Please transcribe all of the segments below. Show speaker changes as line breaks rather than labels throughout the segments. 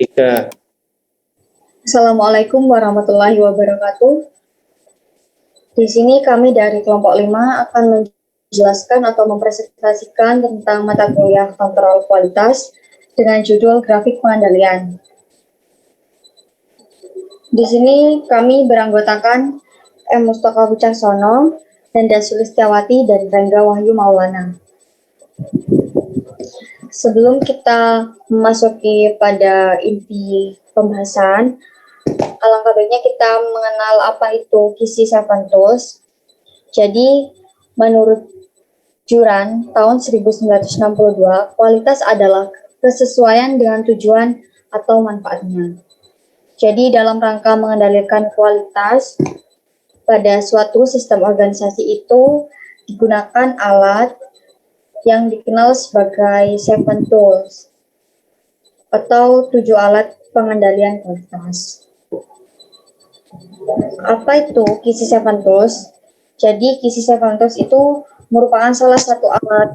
Tiga.
Assalamualaikum warahmatullahi wabarakatuh. Di sini kami dari kelompok 5 akan menjelaskan atau mempresentasikan tentang mata kuliah kontrol kualitas dengan judul grafik pengendalian. Di sini kami beranggotakan M. Mustaka Wicaksono, Nanda Sulistiawati, dan Rengga Wahyu Maulana. Sebelum kita memasuki pada inti pembahasan, alangkah baiknya kita mengenal apa itu Kisi Seven Tools. Jadi, menurut Juran tahun 1962, kualitas adalah kesesuaian dengan tujuan atau manfaatnya. Jadi, dalam rangka mengendalikan kualitas pada suatu sistem organisasi itu digunakan alat yang dikenal sebagai Seven Tools atau 7 alat pengendalian kualitas. Apa itu Kisi Seven Tools? Jadi Kisi Seven Tools itu merupakan salah satu alat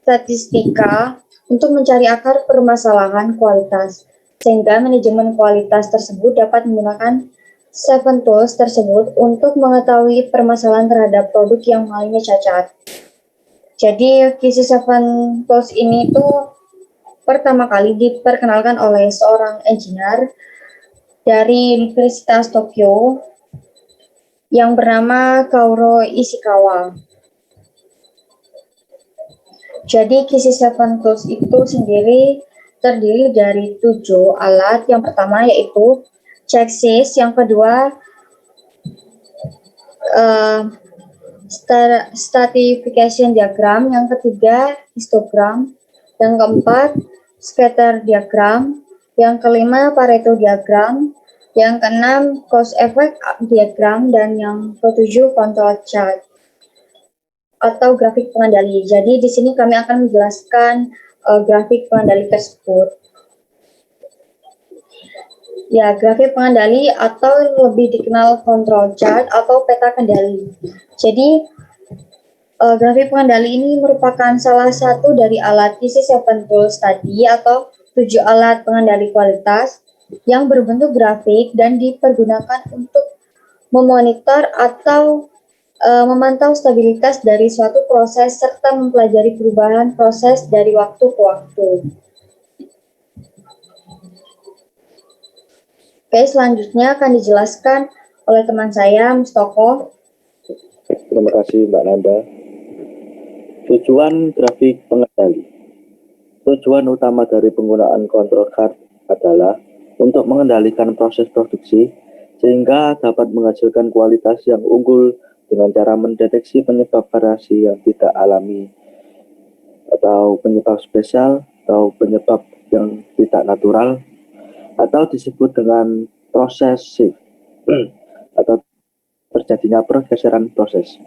statistika untuk mencari akar permasalahan kualitas, sehingga manajemen kualitas tersebut dapat menggunakan Seven Tools tersebut untuk mengetahui permasalahan terhadap produk yang mengalami cacat. Jadi Kisi Seven Tools ini tuh pertama kali diperkenalkan oleh seorang engineer dari Universitas Tokyo yang bernama Kaoru Ishikawa. Jadi Kisi Seven Tools itu sendiri terdiri dari 7 alat. Yang pertama yaitu checklist, yang kedua stratification diagram, yang ketiga histogram, yang keempat scatter diagram, yang kelima Pareto diagram, yang keenam cause effect diagram, dan yang ketujuh control chart atau grafik pengendali. Jadi di sini kami akan menjelaskan grafik pengendali tersebut. Ya, grafik pengendali atau lebih dikenal control chart atau peta kendali. Jadi grafik pengendali ini merupakan salah satu dari alat Kisi Seven Tools tadi atau 7 alat pengendali kualitas yang berbentuk grafik dan dipergunakan untuk memonitor atau memantau stabilitas dari suatu proses serta mempelajari perubahan proses dari waktu ke waktu. Oke, selanjutnya akan dijelaskan oleh teman saya, Mustoko.
Terima kasih Mbak Nanda. Tujuan grafik pengendali. Tujuan utama dari penggunaan control chart adalah untuk mengendalikan proses produksi sehingga dapat menghasilkan kualitas yang unggul dengan cara mendeteksi penyebab variasi yang tidak alami atau penyebab spesial atau penyebab yang tidak natural atau disebut dengan proses shift atau terjadinya pergeseran proses,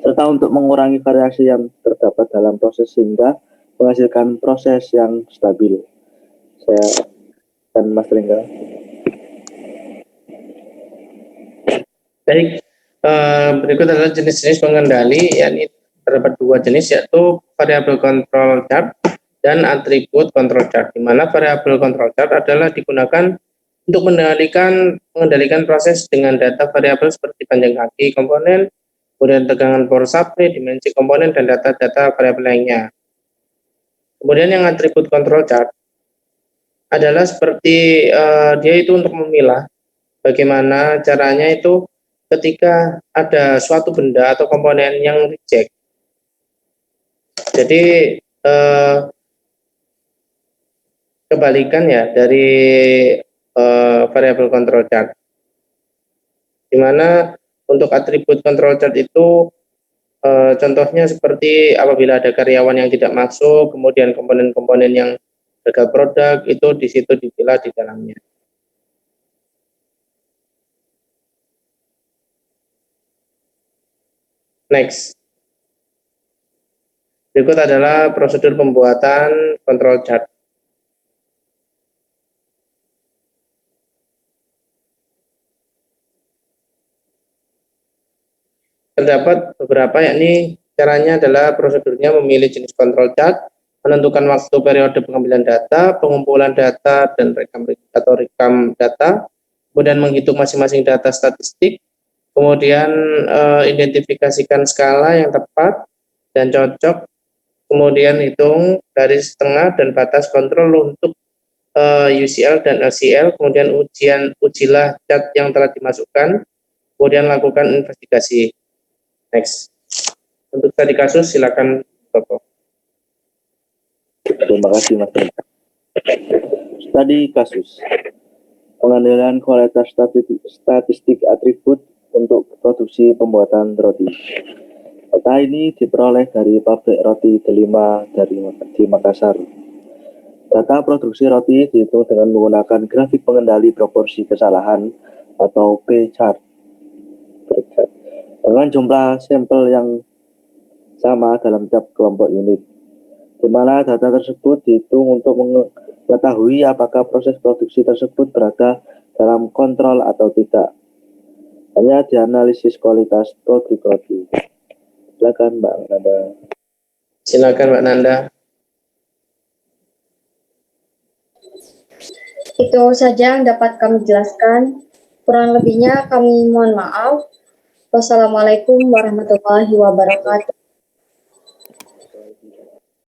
serta untuk mengurangi variasi yang terdapat dalam proses sehingga menghasilkan proses yang stabil. Saya dan Mas Rengga.
Baik, berikut adalah jenis-jenis pengendali, yakni terdapat 2 jenis, yaitu variable control chart dan atribut control chart, di mana variable control chart adalah digunakan untuk mengendalikan proses dengan data variabel seperti panjang kaki komponen, kemudian tegangan power supply, dimensi komponen, dan data-data variabel lainnya. Kemudian yang atribut control chart adalah seperti dia itu untuk memilah bagaimana caranya itu ketika ada suatu benda atau komponen yang reject. Jadi kebalikan ya dari variable control chart, di mana untuk atribut control chart itu contohnya seperti apabila ada karyawan yang tidak masuk, kemudian komponen-komponen yang gagal produk itu di situ dipilah di dalamnya. Next. Berikut adalah prosedur pembuatan control chart. Terdapat beberapa, yakni caranya adalah prosedurnya memilih jenis control chart, menentukan waktu periode pengambilan data, pengumpulan data dan rekam data, kemudian menghitung masing-masing data statistik, kemudian identifikasikan skala yang tepat dan cocok, kemudian hitung garis tengah dan batas kontrol untuk UCL dan LCL, kemudian ujilah cat yang telah dimasukkan, kemudian lakukan investigasi. Next. Untuk studi kasus silakan Bapak.
Terima kasih Mas. Studi kasus. Pengendalian kualitas statistik atribut untuk produksi pembuatan roti. Data ini diperoleh dari pabrik roti Delima di Makassar. Data produksi roti dihitung dengan menggunakan grafik pengendali proporsi kesalahan atau P-chart dengan jumlah sampel yang sama dalam tiap kelompok unit, di mana data tersebut dihitung untuk mengetahui apakah proses produksi tersebut berada dalam kontrol atau tidak. Hanya dianalisis kualitas produk roti. Silakan Mbak Nanda.
Silakan Mbak Nanda.
Itu saja yang dapat kami jelaskan. Kurang lebihnya kami mohon maaf. Wassalamualaikum warahmatullahi wabarakatuh.